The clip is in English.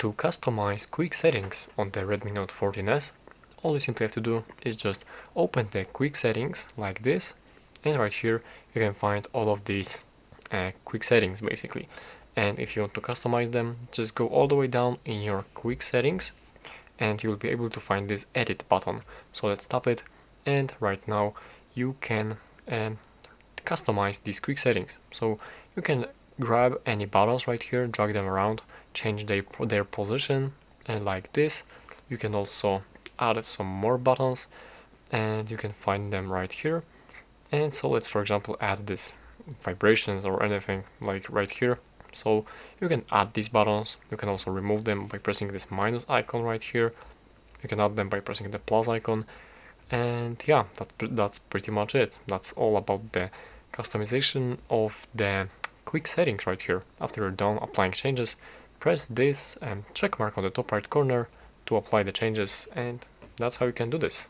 To customize quick settings on the Redmi Note 14S, all you simply have to do is just open the quick settings like this, and right here you can find all of these quick settings basically. And if you want to customize them, just go all the way down in your quick settings and you'll be able to find this edit button. So let's tap it, and right now you can customize these quick settings. So you can grab any buttons right here, drag them around, change their position, and like this. You can also add some more buttons and you can find them right here. And so let's, for example, add this vibrations or anything like right here. So you can add these buttons. You can also remove them by pressing this minus icon right here. You can add them by pressing the plus icon. And yeah, that's pretty much it. That's all about the customization of the quick settings right here. After you're done applying changes, press this check mark on the top right corner to apply the changes, and that's how you can do this.